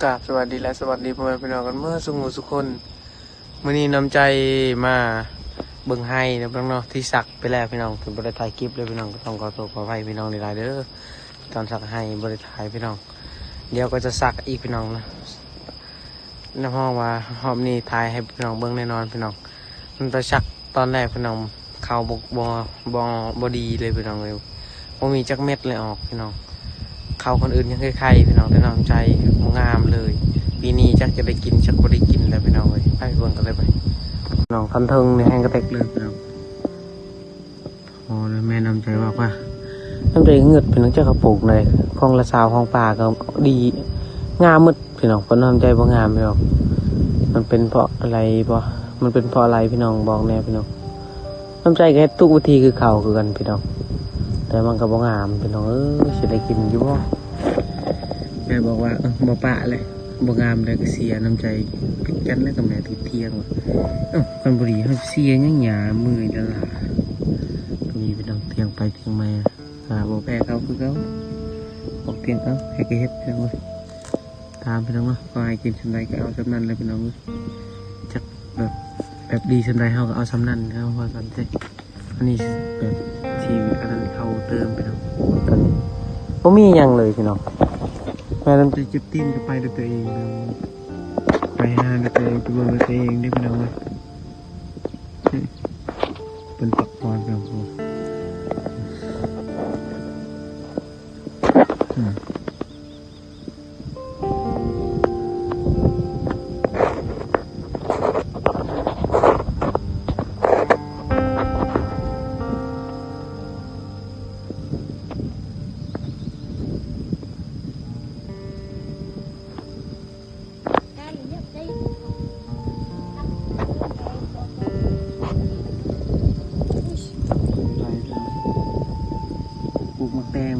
กราบสวัสดีและสวัสดีพ่อแม่พี่น้องกันเมื่อสุขสุขคนมื้อนี้นำใจมาเบิ่งให้นะพี่น้องเนาะที่สักไปแล้วพี่น้องถึงบริถ่ายคลิปเลยพี่น้องก็ต้องขอโทษขออภัยพี่น้องหลายๆเด้อตอนสักให้บริถ่ายพี่น้องเดี๋ยวก็จะสักอีกพี่น้องนะในห้องว่าหอบนี้ถ่ายให้พี่น้องเบิ่งแน่นอนพี่น้องมันจะสักตอนแรกพี่น้องเขาบดีเลยพี่น้องเลยว่ามีจักเม็ดเลยออกพี่น้องเขาคนอื่นยังใครพี่น้องแต่น้องใจงามเลยปีนี้จักจะได้กินจักบ่ได้กินแล้วพี่น้องเลยไปเบิ่งกันเลยไปน้องทันเทิงเนี่ยแห้งกระเตกเลยพี่น้องโอ้แล้วแม่นำใจว่าน้ำใจเงือดพี่น้องเจ้ากระปุกเลยคลองละสาวคลองป่าก็ดีงามมืดพี่น้องเพราะน้ำใจบ่งามพี่น้องมันเป็นเพราะอะไรบ่มันเป็นเพราะอะไรพี่น้องบอกแน่พี่น้องน้ำใจแค่ทุกวิธีคือเขาคือกันพี่น้องแต่มันก็บ่งามพี่น้องสิได้กินอยู่บ่แม่บอกว่าบ่ปะเลยบ่งามเลยก็เสียน้ำใจพิกันแล้วก็แม่ติดเที่ยงว่ะกันบ่ดีเฮาเสียยังหยามือนั่นล่ะตรงนี้พี่น้องเที่ยงไปเที่ยงมาบ่แพ้เขาคือเขาออกเที่ยงให้ก็เฮ็ดพี่น้องตามพี่น้องเนาะก็ให้กินซั่นใดก็เอาซั่นนั้นเลยพี่น้องจักแบบดีซั่นใดเฮาก็เอาซั่นนั้นเฮาว่าซั่นซิอันนี้แบบชีวิตอันนั้นเขาเติมไปแล้วตอนนี้ไม่มีอย่างเลยพี่น้องแม่ลำจะจุดตีนก็ไปด้วยตัวเองไปหาด้วยตัวเองไปเบิ่งด้วยตัวเองได้พี่น้องเลยเป็นปักปอนแบบนี้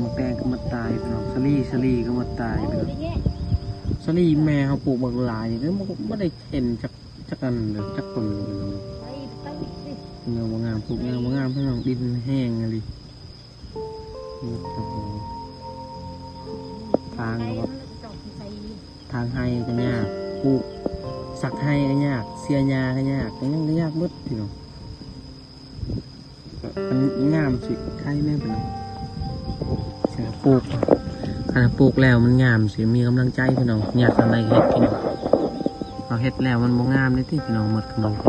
มาแตงก็มาตายพี่น้องสลีก็มาตายพี่น้องสลีแม่เขาปลูกบางลายแล้วมันไม่ได้เห็นจักอันหรือจักต้นเลยเงาบางงามปลูกเงาบางงามพี่น้องดินแห้งอะไรทางก็ทางให้ก็ยากปลูกสักให้ก็ยากเสียยาก็ยากยังก็ยากมืดพี่น้องมันงามสิใครแม่เป็นปลูกขณะปลูกแล้วมันงามสิมีกำลังใจพี่น้องอยากทำอะไรเฮ็ดพี่น้องเราเฮ็ดแล้วมันบ่งามเลยที่พี่น้องหมดกำลังใจ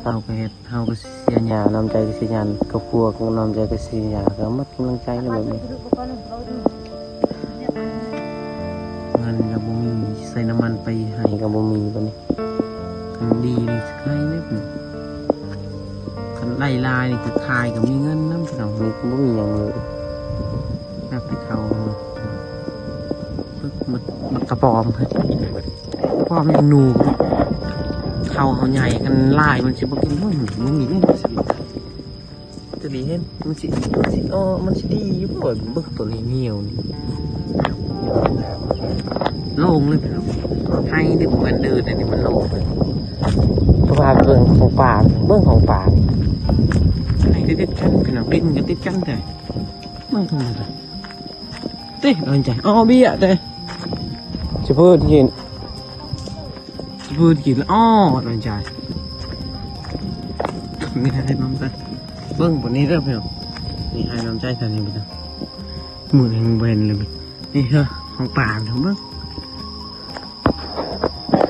เราก็เฮ็ดเราก็เสียหยาน้ำใจก็เสียหยาก็พวกน้ำใจก็เสียหยาก็หมดกำลังใจเลยแบบนี้เงินก็บ่มีใส่น้ำมันไปให้ก็บ่มีแบบนี้คันดีนี่ใครเนี่ยพี่น้องคันไล่ลายนี่คือขายก็มีเงินน้ำพี่น้องนี่ก็บ่มีอย่างเลยไปเขามันกระปอมเลยเพราะมันนูเขาใหญ่กันลายมันจะบอกกินมันมีเรื่องสิจะดีเห็นมันสิมันสิดีอยู่บ่เบิกตัวนี้เหนียวนี่โล่งเลยให้ดิบมันเดินนี่มันโล่งเลยตัวพาเบื้องของป่าให้ติดกันขนาดดิ้นก็ติดกันแต่มันทำไมเต้โดนใจเบี้ยเต้จะพูดกินแล้วโดนใจนี่ให้น้ำใจเบิ้งบนนี้เริ่มเพียวนี่ให้น้ำใจท่านนี้ไปนะมือแห่งเบนเลยนี่เหรอของป่าทั้งเบิ้ง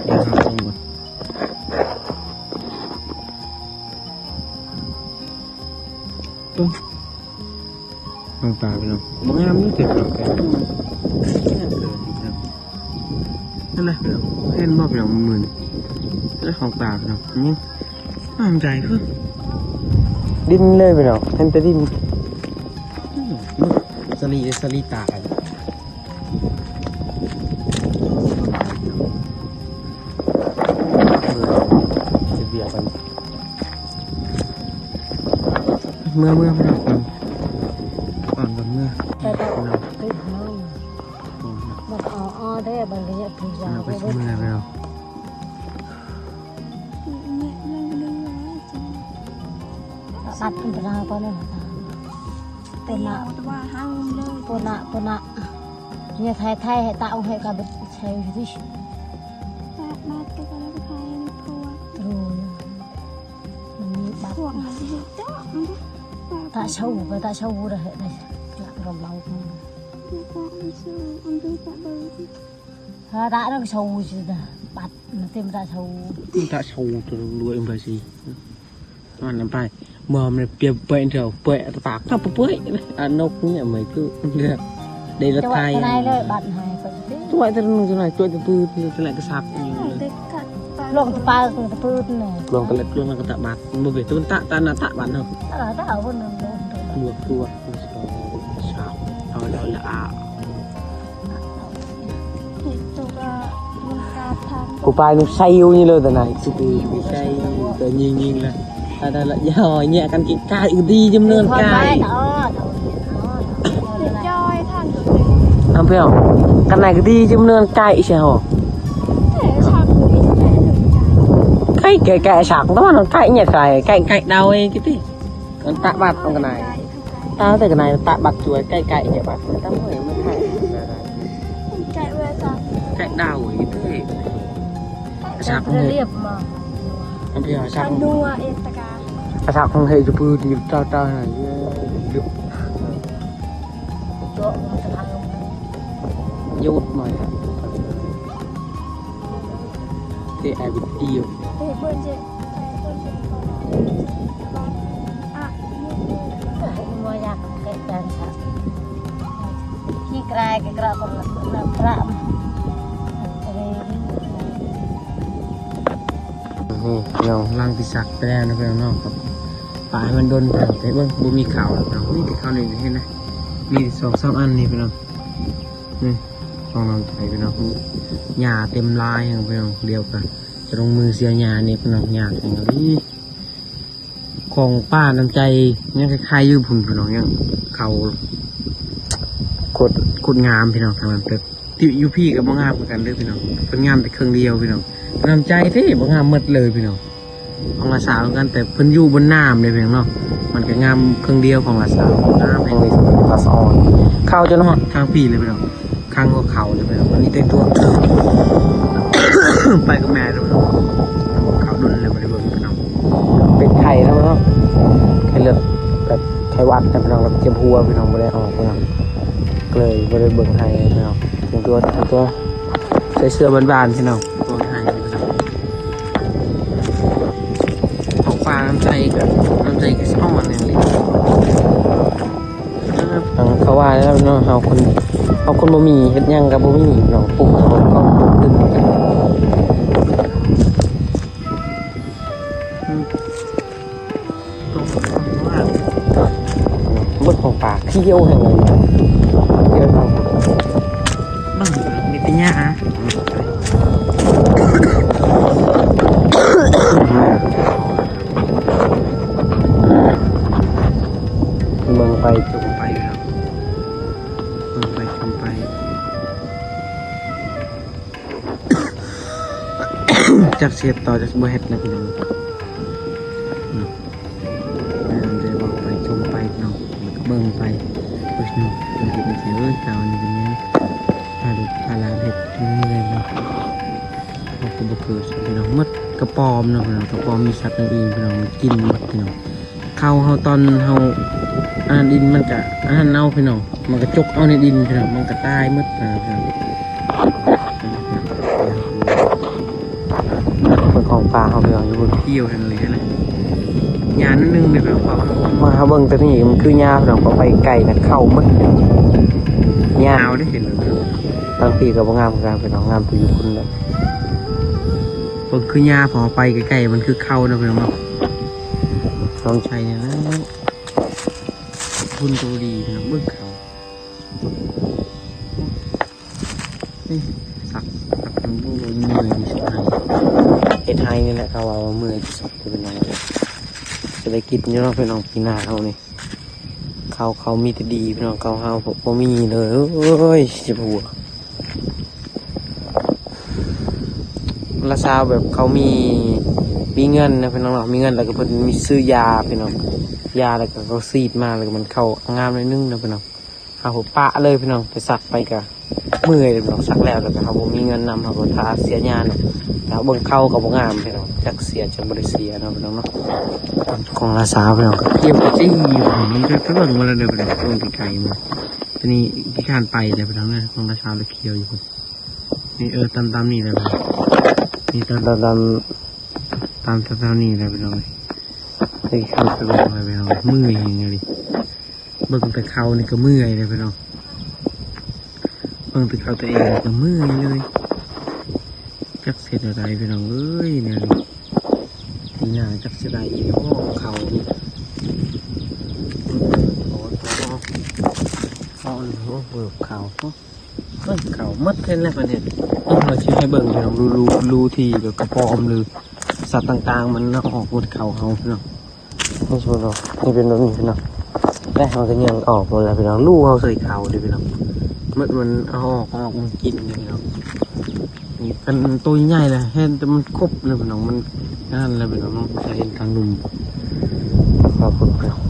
เดี๋ยวเราลงก่อนของป่าไปเนาะบางงามนี่เกิดอะไรนั่นแหละเห็นบ่เป็นหมื่นแล้วของป่าเนาะนี่น้ำใจคือดินเลยไปเนาะเห็นแต่ดินสลีตาจะเบียดกันเมื่อไปเนาะก่อนเมื่อได้บางอย่างถึงยาวไปช่วยอะไรเราสัตว์เป็นอะไรก็เนี่ยตัวหน้าเนี่ยไทยให้ตาเอาให้กับ ใช่ที่บ้านก็จะได้ไปพวก รู้มันมีบัต พวกอะไรที่เจ้ามันตาเช่าไปตาเช่าได้ได้จะรำเรา ดูตาอันชื่ออันดูตาเบอร์ ถ้าตาเราเช่าจีนะบัตรมันเต็มตาเช่า ta sầu từ đuôi em phải gì mà làm phải mà mình tiệp bậy rồi bậy tạc nó bậy nó cũng nhà mày cứ được đây là จังหวะ thay ไหนเลยบัตรหายไปที่ ช่วยตัวnàyช่วยตัวปืนตัวไหนก็สัก เด็กขัดตา ลงปลาตะปืนเนี่ย ลงกันเล็กลงกันตะบัดมาเบียดตัวตะตาหน้าตะบัดเนาะ ถ้าเราได้เอาคนหนึ่งลงตัว ลวกตัวสาวเอาแล้วละอ่ะ เห็ดตัวก็มันกาทำ กูไปnó say như lời này cứ bị say tự nhiên là ta lại giờ nhẹ căn cái cài đi chấm nương คอยไป cài เนาะ เด็กย่อยทานตัวเอง không phải không căn này cứ đi chấm nương cài sẽ hả แต่ชาบูนี่แม่ถึงใจ cái sạc đó nó cài nhẹ cài đau ấy cái gì còn tạ bạt trong cái này tao thấy cái này tạ bạt chuối cài nhẹ bạt tao mới cài ใจเวลา cài đau ấy cái gì จะ sạc เรียบมา không phải อั sạc นนัวเอตกา sạc không hề chụp thì trao này được ตัวมันจะทำ dốt mà thì ai biết yêu เด็กเบิ้ลเจ๊เบิ้ลเจ๊อ่ะ มัวอยากเกิดการสักที่กลายกระคนละพระอะไร นี่เราล่างพิสักไปแล้วนะเพื่อนน้องครับป่าให้มันโดนแผลแต่เบิ้งบ่มีข่าวแล้วนี่แต่ข่าวหนึ่งเห็นไหมมี2-3อันนี่พี่น้องนี่ช่องเราใส่พี่น้องหญ้าเต็มลายอย่างพี่น้องเดียวกันจะลงมือเสียหญ้านี่พี่น้องหญ้าอย่างนี้ของป้าน้ำใจยังคล้ายๆยืมพุ่นพี่น้องยังเขากดงามพี่น้องทางนั้นแต่ที่ยูพี่กับบ่งามเหมือนกันเด้อพี่น้องเป็นงามแต่เครื่องเดียวพี่น้องน้ำใจเท่บ่งามหมดเลยพี่น้องของละสาวกันแต่เพิ่นอยู่บนน้ำเลยพี่น้องเนาะมันก็งามเครื่องเดียวของละสาวน้ำแห่งนี้ละสออนเข้าจนหอดทางปีเลยพี่น้องข้างหัวเขาเลยพี่น้องวันนี้แต่งตัว ไปกับแม่เลยพี่น้องเขาดุนเลยมาได้เบิ่งพี่น้องเป็นไข่แล้วเนาะไข่เลือดแบบไข่หวัดแต่พี่น้องแบบเจ็บหัวพี่น้องไม่ได้ออกพี่น้องก็เลยไม่ได้เบิ่งไข่พี่น้องแต่งตัวใส่เสื้อบานๆพี่น้องตัวไข่พี่น้องของปลาน้ำใจกับช่องมันเนี่ยเลยเขาว่าแล้วเนาะเอาคนบ่มีเฮ็ดยังกับบ่มีน้องปลูกเขาก็ปลูกขึ้นเบิดของปากเที่ยวแห่งเลยเยอะมากบ้างมีแต่หญ้าเมืองไปจุกไปครับเมืองไปทำไป จากเสียบต่อจากบัวเห็ดนะพี่น้องเดี๋ยวบอกไปชมไปน้องเบิ่งไปพุชน้องมันเห็ดมันเสียเอ้ยเก่านี่เป็นยังพาดูพาลาเห็ดนี่เลยเนาะเขาก็บอกเกิดพี่น้องมัดกระปอมเนาะพี่น้องกระปอมมีสัตว์อื่นพี่น้องกินหมดพี่น้องเข้าเขาตอนเขาอาหารดินมันกะอาหารเน่าพี่น้องมันก็จกเอาในดินพี่น้องมันก็ตายหมดนะพี่น้องเป็นของปลาเขาพี่น้องอยู่บนเที่ยวทันเลยนะยานิดนึงเลยแบบมาเบิ่งตัวนี้มันคือยาพี่น้องพอไปไก่นะเข้าหมดยาวได้เห็นเลยบางทีกับงามกันพี่น้องงามตัวอยู่คุณเลยมันคือยาพอไปไก่มันคือเข้านะพี่น้องลองใช้เนี่ยนะคุณตัวดีนะเบื้องเขาสักทั้งพวกมือดีสุดท้ายเอ็ดไฮนี่แหละเขาว่ามือที่สุดจะเป็นยังไงจะได้กินเนาะพี่น้องปีหน้าเขานี่เขามีแต่ดีพี่น้องเขาผมมีเลยเอ้ยจะปวดละซาวแบบเขามีเงินนะพี่น้องมีเงินแล้วก็เพิ่นมีซื้อยาพี่น้องยาแล้วก็เขาซีดมาแล้วก็มันเข้างามเลยนึงนะพี่น้องเฮ เอาปะเลยพี่น้องไปสักไปกะเมื่อยพี่น้องสักแล้วก็เขาบ่มีเงินนำเขาบ่ทาเสียญาณแล้วเบิ่งเข้ากับบ่งามพี่น้องจักเสียจังบ่ได้เสียเนาะพี่น้องเนาะของราสาวพี่น้องก็เกี่ยวกับจี้อยู่มันจะเบิ่งมาแล้วเด้อพี่น้องเบิ่งไกลๆมาทีนี้พี่ชานไปเลยพี่น้องนะของราสาวเลยเคียวอยู่นี่ตามนี่เลยนี่ตามนี่เลยพี่น้องนี่ข้ามไปลงเลยพี่น้องเมื่อยยังไงดิเบิ่งแต่เขานี่ก็เมื่อยเลยพี่น้องเบิ่งแต่เขาตัวเองก็เมื่อยเลยจักเสียอะไรพี่น้องเอ้ยเนี่ยทีหน้าจักเสียอะไรอีกพ่อเขาพ่อเบิกเขาเบิ่งเขามัดเท่นแล้วประเด็นเราชี้ให้เบิ่งพี่น้องรูทีแบบกระปอมหรือสัตว์ต่างๆมันออกหมดเขาพี่น้องนี่ชัวร์เนาะนี่เป็นแบบนี้พี่น้องได้เขาจะยังออกหมดแล้วพี่น้องลูกเขาใส่เขาดิพี่น้องมันเอาออกมันกินเลยพี่น้องนี่เป็นตัวใหญ่เลยเห็นแต่มันครบเลยพี่น้องมันนั่นเลยพี่น้องจะเห็นทางนุ่มขอบคุณพี่น้อง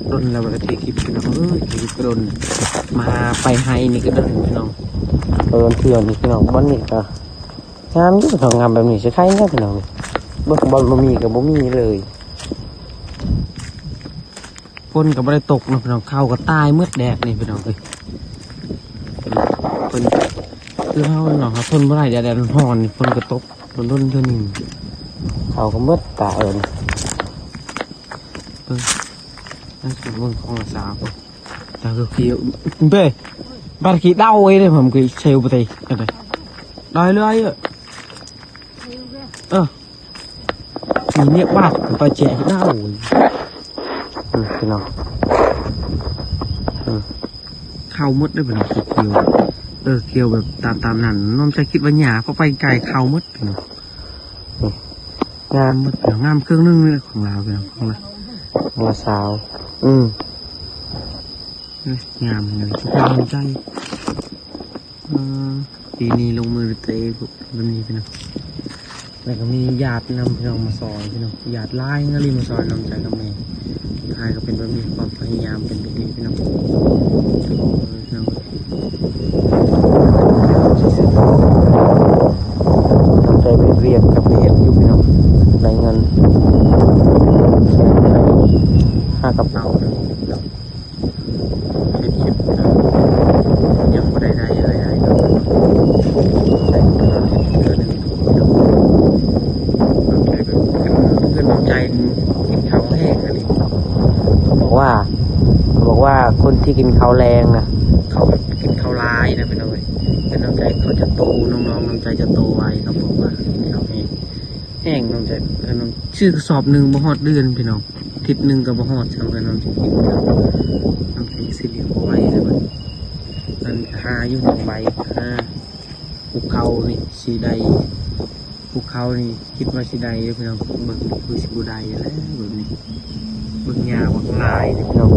โดนแล้วแบบเทคลิปพี่น้องเทคลิปก็โดนมาไปไฮนี่ก็โดนพี่น้องเถื่อนนี่พี่น้องบ้านนี่ก็งามยิ่งพี่น้องงามแบบนี้ใช่ไหมเนี่ยพี่น้องเบื้องบนบะหมี่กับบะหมี่เลยฝนกับอะไรตกนะพี่น้องเข้าก็ตายมืดแดดนี่พี่น้องเลยฝนคือเข้าเนาะครับฝนเมื่อไรแดดร้อนฝนก็ตกฝนรุ่นเท่านี้เขาก็มืดตานั่นคือเมืองของสาวตาเขียวเบ้บาร์กี้เด้าไอ้เนี่ยผมเคยเชลไปตีอะไรได้เลยมีเนี่ยบ้านไปแจกเด้าพี่น้องเข้ามดได้เป็นเขียวเขียวแบบตามนั่นน้องจะคิดว่าหยาเพราะไปไกลเข้ามดพี่น้องงามมดงามเครื่องนึ่งเลยของเราพี่น้องของเราสาวงามเลยทุกคนใจปีนี้ลงมือเตะแบบนี้พี่น้องแล้วก็มีญาตินำพี่น้องมาซอยพี่น้องญาติไล่เงาลีมาซอยน้ำใจกับแม่ทายก็เป็นแบบนี้ความพยายามเป็นแบบนี้พี่น้องน้ำใจไปเรียนกับเรียนอยู่พี่น้องได้เงินค่ากระเป๋ายังไม่ได้อะไรใจกินข้าวแห้งอะไรบอกว่าคนที่กินข้าวแรงนะเขากินข้าวลายนะเป็นอะไรเป็นน้ำใจเขาจะโตน้องๆน้ำใจจะโตไวเขาบอกว่ากินข้าวแห้งน้ำใจชื่อกระสอบหนึ่งบ่ฮอดเดือนพี่น้องทิศหนึ่งกับบ่ฮอดช่างกันน้ำจะกินน้ำใจสิริโไว้เลยมันหาอยู่หนึ่งใบภูเขานี่สีใดภูเขานี่คิดว่าสีใดพี่น้องเบิ่งคือสีบูใดแล้วแบบนี้เบิ่งยาวลายพี่น้อง